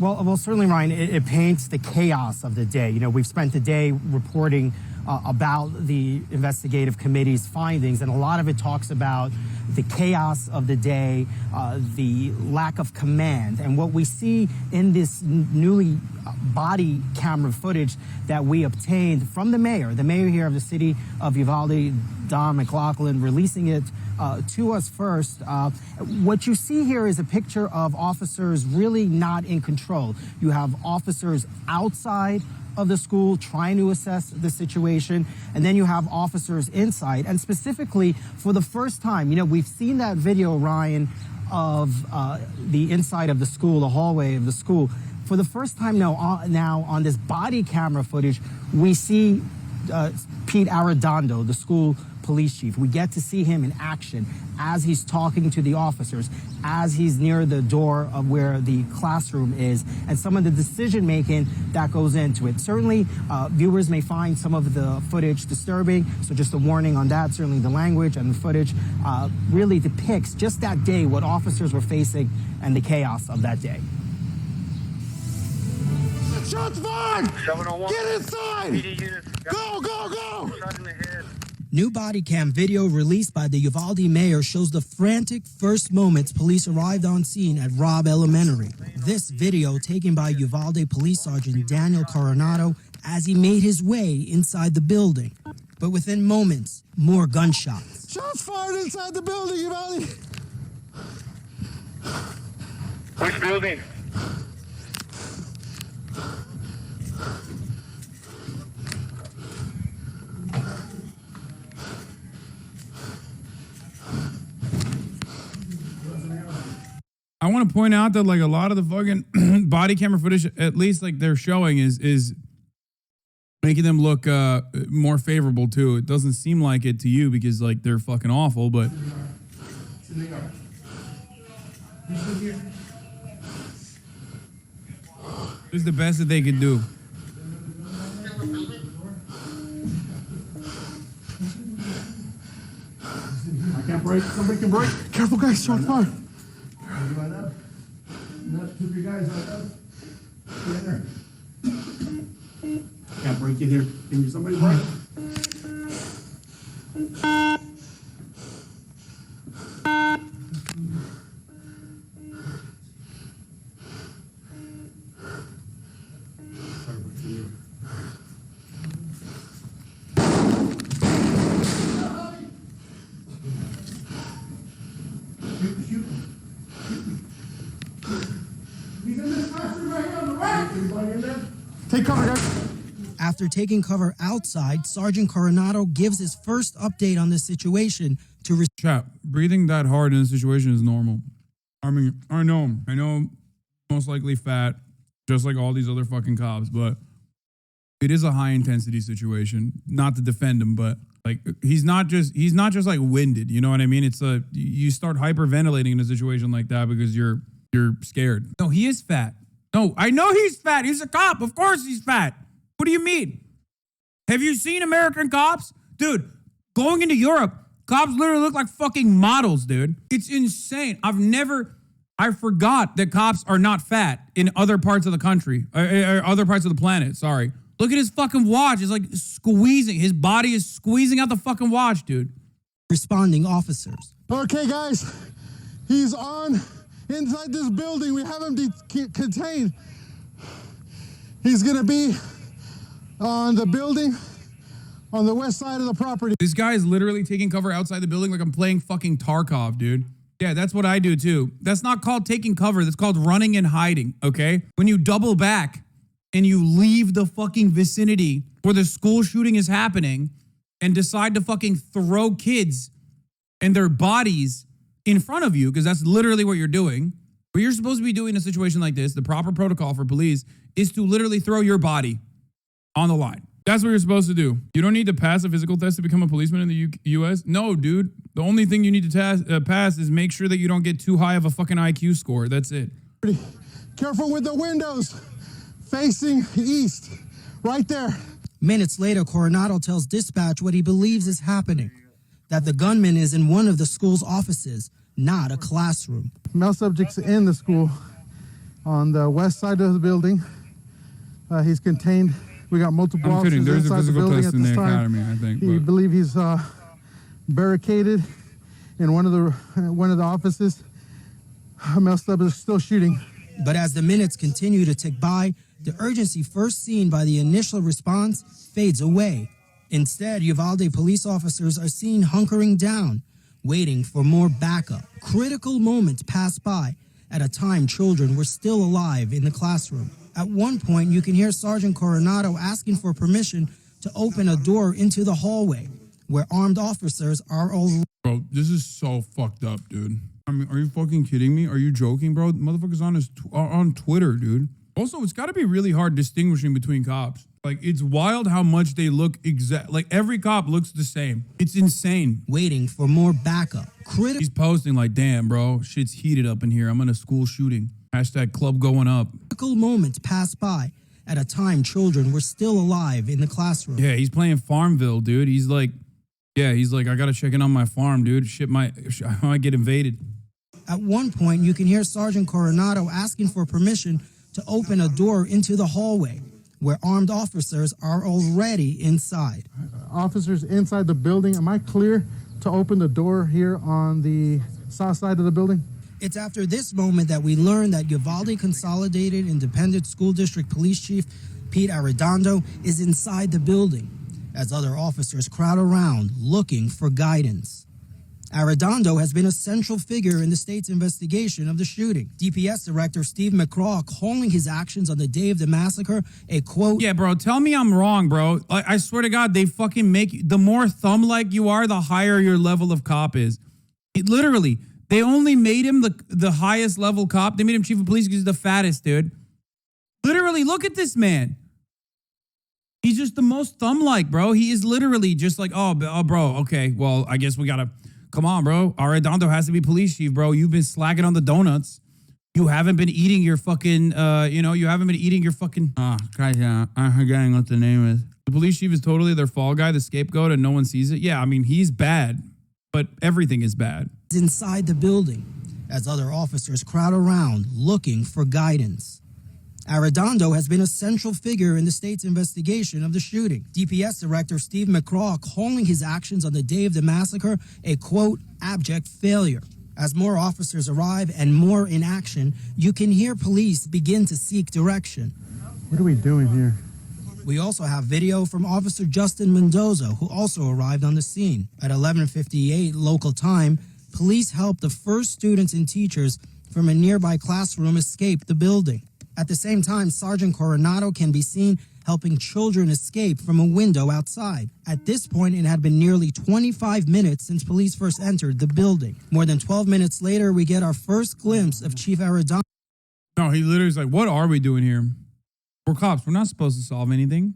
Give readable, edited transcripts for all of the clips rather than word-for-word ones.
Well, certainly, Ryan, it paints the chaos of the day. You know, we've spent the day reporting about the investigative committee's findings, and a lot of it talks about the chaos of the day, the lack of command. And what we see in this newly body camera footage that we obtained from the mayor here of the city of Uvalde, Don McLaughlin, releasing it to us first. What you see here is a picture of officers really not in control. You have officers outside of the school trying to assess the situation, and then you have officers inside. And specifically, for the first time, you know, we've seen that video, Ryan, of the inside of the school, the hallway of the school. For the first time now on this body camera footage, we see Pete Arredondo, the school police chief. We get to see him in action as he's talking to the officers, as he's near the door of where the classroom is, and some of the decision making that goes into it. Certainly, viewers may find some of the footage disturbing, so just a warning on that. Certainly the language and the footage really depicts just that day, what officers were facing and the chaos of that day. Shots fired! 701. Get inside! Go, go, go! Shot in the head. New body cam video released by the Uvalde mayor shows the frantic first moments police arrived on scene at Robb Elementary. This video taken by Uvalde Police Sergeant Daniel Coronado as he made his way inside the building. But within moments, more gunshots. Shots fired inside the building, Uvalde! Which building? I want to point out that like a lot of the fucking body camera footage, at least like they're showing, is making them look more favorable too. It doesn't seem like it to you because like they're fucking awful, but it's the best that they could do. I can't break. Somebody can break. Careful, guys. Shot fired. Two, three guys like that. Get in there. Can't break in here. Can you somebody break? Shoot. He's in this classroom right here on the right. Everybody in there? Take cover, guys. After taking cover outside, Sergeant Coronado gives his first update on the situation to Chap, breathing that hard in a situation is normal. I mean, I know most likely fat, just like all these other fucking cops, but it is a high intensity situation. Not to defend him, but like he's not just like winded, you know what I mean? It's you start hyperventilating in a situation like that because you're scared. No, he is fat. No, I know he's fat. He's a cop. Of course he's fat. What do you mean? Have you seen American cops? Dude, going into Europe, cops literally look like fucking models, dude. It's insane. I forgot that cops are not fat in other parts of the country, or other parts of the planet, sorry. Look at his fucking watch. It's like squeezing. His body is squeezing out the fucking watch, dude. Responding officers. Okay, guys. He's on inside this building. We have him contained. He's going to be on the building on the west side of the property. This guy is literally taking cover outside the building like I'm playing fucking Tarkov, dude. Yeah, that's what I do too. That's not called taking cover. That's called running and hiding, okay? When you double back and you leave the fucking vicinity where the school shooting is happening and decide to fucking throw kids and their bodies in front of you, because that's literally what you're doing. What you're supposed to be doing in a situation like this, the proper protocol for police, is to literally throw your body on the line. That's what you're supposed to do. You don't need to pass a physical test to become a policeman in the U.S. No, dude. The only thing you need to pass is make sure that you don't get too high of a fucking IQ score. That's it. Careful with the windows. Facing east. Right there. Minutes later, Coronado tells dispatch what he believes is happening. That the gunman is in one of the school's offices, not a classroom. Male subjects in the school. on the west side of the building. He's contained. We got multiple I'm kidding. officers There's a inside the physical building test at in the this time. academy, I think. We but- believe he's barricaded in one of the offices. Messed up is still shooting. But as the minutes continue to tick by, the urgency first seen by the initial response fades away. Instead, Uvalde police officers are seen hunkering down, waiting for more backup. Critical moments pass by at a time children were still alive in the classroom. At one point, you can hear Sergeant Coronado asking for permission to open a door into the hallway, where armed officers are already. Bro, this is so fucked up, dude. I mean, are you fucking kidding me? Are you joking, bro? Motherfucker's on Twitter, dude. Also, it's got to be really hard distinguishing between cops. Like, it's wild how much they look like every cop looks the same. It's insane. Waiting for more backup. He's posting like, damn, bro, shit's heated up in here. I'm in a school shooting. Hashtag club going up. Critical moments pass by at a time children were still alive in the classroom. Yeah, he's playing Farmville, dude. He's like, I got to check in on my farm, dude. I might get invaded. At one point, you can hear Sergeant Coronado asking for permission to open a door into the hallway, where armed officers are already inside. Officers inside the building. Am I clear to open the door here on the south side of the building? It's after this moment that we learn that Uvalde Consolidated Independent School District Police Chief Pete Arredondo is inside the building, as other officers crowd around looking for guidance. Arredondo has been a central figure in the state's investigation of the shooting. DPS Director Steve McCraw calling his actions on the day of the massacre a quote. Yeah, bro, tell me I'm wrong, bro. I swear to God, they fucking make you, the more thumb-like you are, the higher your level of cop is. Literally, they only made him the highest level cop. They made him chief of police because he's the fattest, dude. Literally, look at this man. He's just the most thumb-like, bro. He is literally just like, oh, bro, okay, well, I guess we gotta... Come on, bro. Arredondo has to be police chief, bro. You've been slacking on the donuts. You haven't been eating your fucking, you haven't been eating your fucking... I'm forgetting what the name is. The police chief is totally their fall guy, the scapegoat, and no one sees it. Yeah, I mean, he's bad, but everything is bad. Inside the building, as other officers crowd around looking for guidance. Arredondo has been a central figure in the state's investigation of the shooting. DPS Director Steve McCraw calling his actions on the day of the massacre a, quote, abject failure. As more officers arrive and more in action, you can hear police begin to seek direction. What are we doing here? We also have video from Officer Justin Mendoza, who also arrived on the scene. At 11:58 local time, police helped the first students and teachers from a nearby classroom escape the building. At the same time, Sergeant Coronado can be seen helping children escape from a window outside. At this point, it had been nearly 25 minutes since police first entered the building. More than 12 minutes later, we get our first glimpse of Chief Arredondo. No, he literally is like, what are we doing here? We're cops. We're not supposed to solve anything.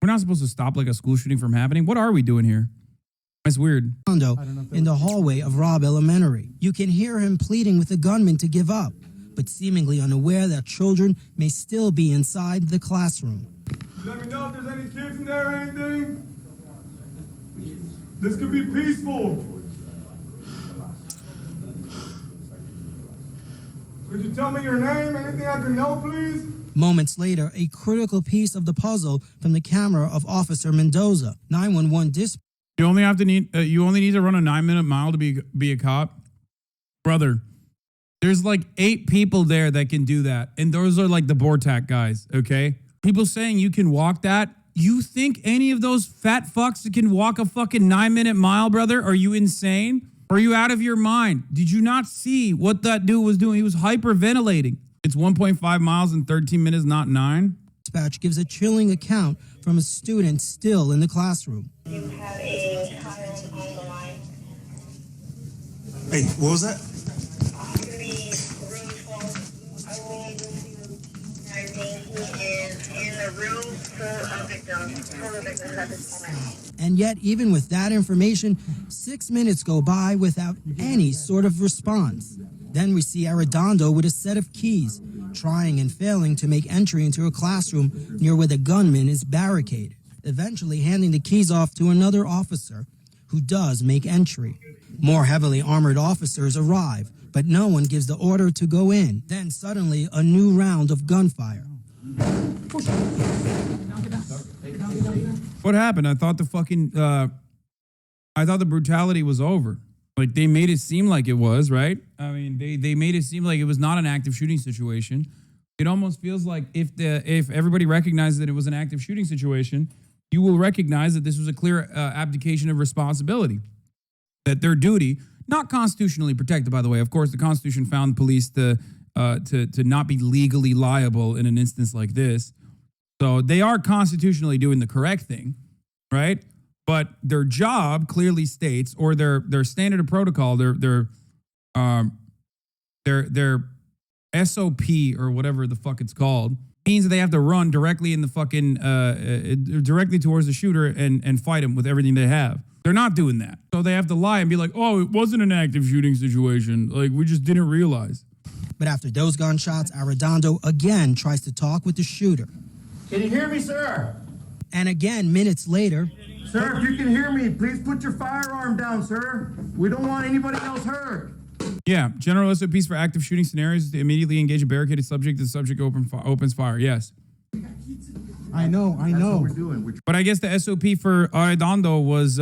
We're not supposed to stop like a school shooting from happening. What are we doing here? That's weird. In the hallway of Robb Elementary. You can hear him pleading with the gunman to give up, but seemingly unaware that children may still be inside the classroom. Let me know if there's any kids in there or anything. This could be peaceful. Could you tell me your name? Anything I can know, please? Moments later, a critical piece of the puzzle from the camera of Officer Mendoza. 911 dispatch. You only need to run a 9-minute mile to be a cop, brother. There's like 8 people there that can do that, and those are like the Bortak guys. Okay, people saying you can walk that. You think any of those fat fucks can walk a fucking 9-minute mile, brother? Are you insane? Are you out of your mind? Did you not see what that dude was doing? He was hyperventilating. It's 1.5 miles in 13 minutes, not 9. Dispatch gives a chilling account from a student still in the classroom. You have a child on the line. Hey, what was that? And yet, even with that information, 6 minutes go by without any sort of response. Then we see Arredondo with a set of keys, trying and failing to make entry into a classroom near where the gunman is barricaded, eventually handing the keys off to another officer who does make entry. More heavily armored officers arrive, but no one gives the order to go in. Then suddenly, a new round of gunfire. What happened? I thought the brutality was over. Like, they made it seem like it was, right? I mean, they made it seem like it was not an active shooting situation. It almost feels like if everybody recognizes that it was an active shooting situation, you will recognize that this was a clear abdication of responsibility. That their duty, not constitutionally protected, by the way. Of course, the Constitution found police to not be legally liable in an instance like this. So they are constitutionally doing the correct thing, right? But their job clearly states, or their standard of protocol, their SOP or whatever the fuck it's called, means that they have to run directly in the fucking directly towards the shooter and fight him with everything they have. They're not doing that. So they have to lie and be like, oh, it wasn't an active shooting situation. Like, we just didn't realize. But after those gunshots, Arredondo again tries to talk with the shooter. Can you hear me, sir? And again, minutes later, Sir, if you can hear me, please put your firearm down, sir. We don't want anybody else hurt. Yeah, general SOPs for active shooting scenarios is to immediately engage a barricaded subject. The subject opens fire. Yes. I know. That's what we're doing. But I guess the SOP for Arredondo was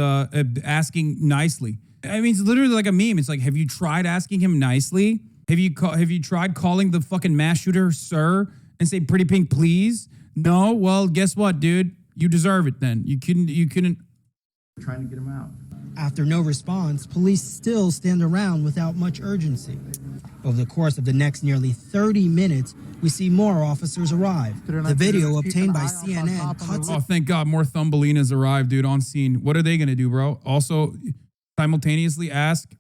asking nicely. I mean, it's literally like a meme. It's like, have you tried asking him nicely? Have you tried calling the fucking mass shooter sir and say pretty pink please? No? Well, guess what, dude? You deserve it then. You couldn't. We're trying to get him out. after no response, police still stand around without much urgency. Over the course of the next nearly 30 minutes, we see more officers arrive. The video obtained by CNN cuts... Oh, thank God, more Thumbelinas arrived, dude, on scene. What are they going to do, bro? Also, simultaneously ask...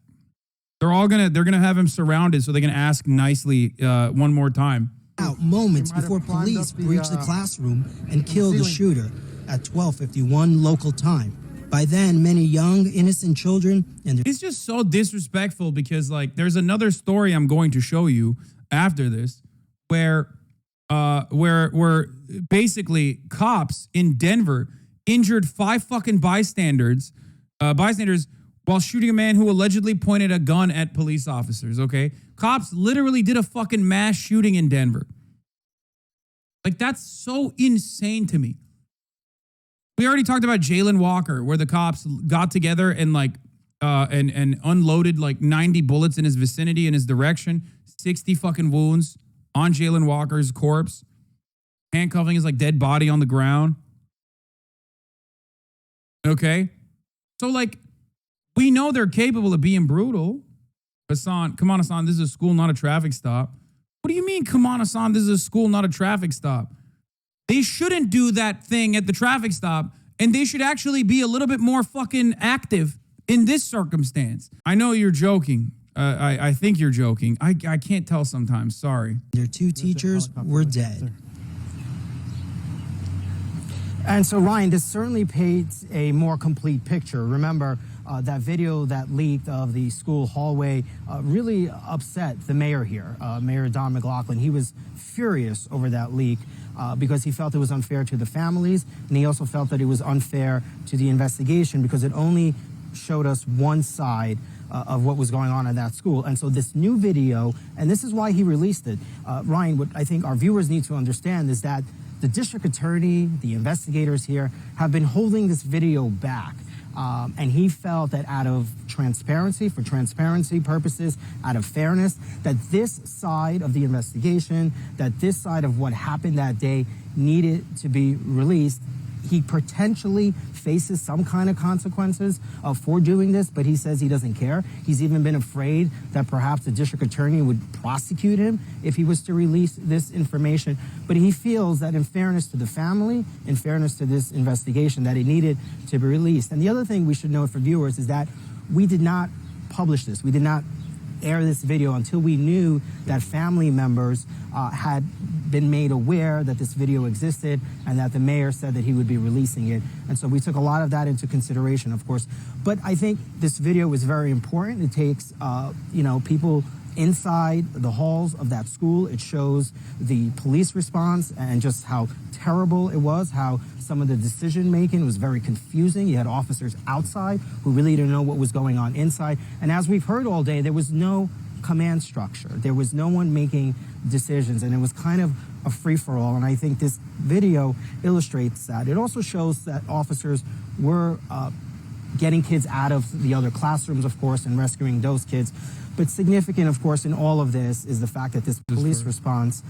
They're going to have him surrounded so they can ask nicely one more time. Out moments before police breach the classroom and kill the shooter at 12:51 local time. By then, many young, innocent children and it's just so disrespectful because, like, there's another story I'm going to show you after this where basically cops in Denver injured 5 fucking bystanders while shooting a man who allegedly pointed a gun at police officers, okay? Cops literally did a fucking mass shooting in Denver. Like, that's so insane to me. We already talked about Jalen Walker, where the cops got together and like and unloaded like 90 bullets in his vicinity, in his direction, 60 fucking wounds on Jalen Walker's corpse, handcuffing his like dead body on the ground. Okay? So like, we know they're capable of being brutal. Hasan, come on, Hasan, this is a school, not a traffic stop. What do you mean, come on, Hasan, this is a school, not a traffic stop? They shouldn't do that thing at the traffic stop, and they should actually be a little bit more fucking active in this circumstance. I know you're joking. I think you're joking. I can't tell sometimes. Sorry. their 2 teachers were dead. And so, Ryan, this certainly paints a more complete picture. Remember, that video that leaked of the school hallway really upset the mayor here, Mayor Don McLaughlin. He was furious over that leak because he felt it was unfair to the families, and he also felt that it was unfair to the investigation because it only showed us one side of what was going on at that school. And so this new video, and this is why he released it, Ryan, what I think our viewers need to understand is that the district attorney, the investigators here, have been holding this video back. And he felt that out of transparency, for transparency purposes, out of fairness, that this side of the investigation, that this side of what happened that day needed to be released. He potentially faces some kind of consequences for doing this, but he says he doesn't care. He's even been afraid that perhaps the district attorney would prosecute him if he was to release this information. But he feels that in fairness to the family, in fairness to this investigation, that it needed to be released. And the other thing we should note for viewers is that we did not publish this. We did not air this video until we knew that family members had been made aware that this video existed and that the mayor said that he would be releasing it. And so we took a lot of that into consideration, of course. But I think this video is very important. It takes, people inside the halls of that school. It shows the police response and just how terrible it was, how some of the decision making was very confusing. You had officers outside who really didn't know what was going on inside. And as we've heard all day, there was no command structure. There was no one making decisions, and it was kind of a free-for-all, and I think this video illustrates that. It also shows that officers were getting kids out of the other classrooms, of course, and rescuing those kids. But significant, of course, in all of this is the fact that this police response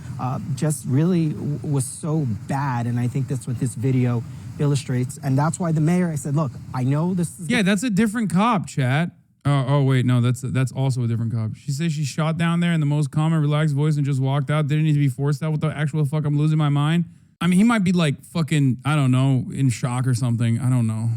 just really was so bad, and I think that's what this video illustrates. And that's why the mayor, I said, look, I know this is... Yeah, that's a different cop, chat. Oh, wait, no, that's also a different cop. She says she shot down there in the most calm and relaxed voice and just walked out. Didn't need to be forced out with the actual fuck, I'm losing my mind. I mean, he might be like fucking, I don't know, in shock or something. I don't know.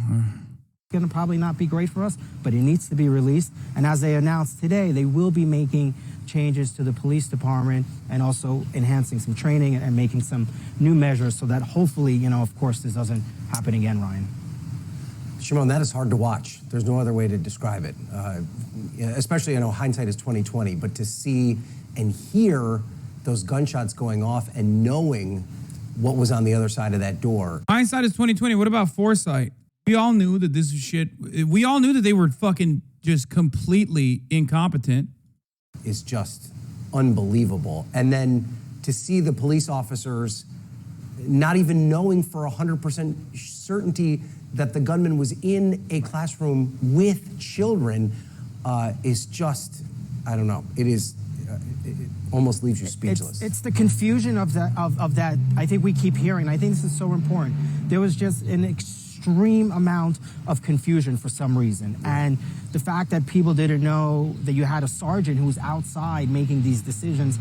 Going to probably not be great for us, but it needs to be released. And as they announced today, they will be making changes to the police department and also enhancing some training and making some new measures so that hopefully, you know, of course, this doesn't happen again, Ryan. Shimon, that is hard to watch. There's no other way to describe it. Especially, you know, hindsight is 2020, but to see and hear those gunshots going off and knowing what was on the other side of that door. Hindsight is 2020. What about foresight? We all knew that this was shit. We all knew that they were fucking just completely incompetent. Is just unbelievable. And then to see the police officers not even knowing for 100% certainty that the gunman was in a classroom with children is just, I don't know. It is, it almost leaves you speechless. It's the confusion of that I think we keep hearing. I think this is so important. There was just an extreme amount of confusion for some reason. And the fact that people didn't know that you had a sergeant who was outside making these decisions,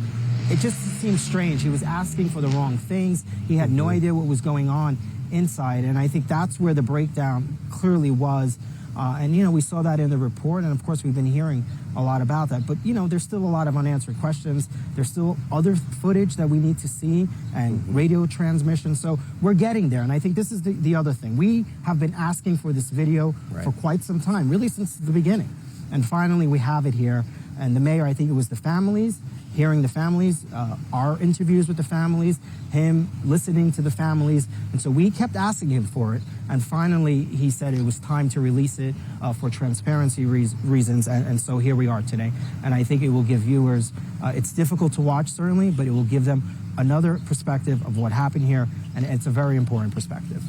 it just seemed strange. He was asking for the wrong things. He had no idea what was going on inside. And I think that's where the breakdown clearly was. And, you know, we saw that in the report. And, of course, we've been hearing a lot about that. But, you know, there's still a lot of unanswered questions. There's still other footage that we need to see and radio transmission. So we're getting there. And I think this is the other thing. We have been asking for this video for quite some time, really since the beginning. And finally, we have it here. And the mayor, I think it was the families, hearing the families, our interviews with the families, him listening to the families. And so we kept asking him for it. And finally, he said it was time to release it for transparency reasons. And so here we are today. And I think it will give viewers, it's difficult to watch, certainly, but it will give them another perspective of what happened here. And it's a very important perspective.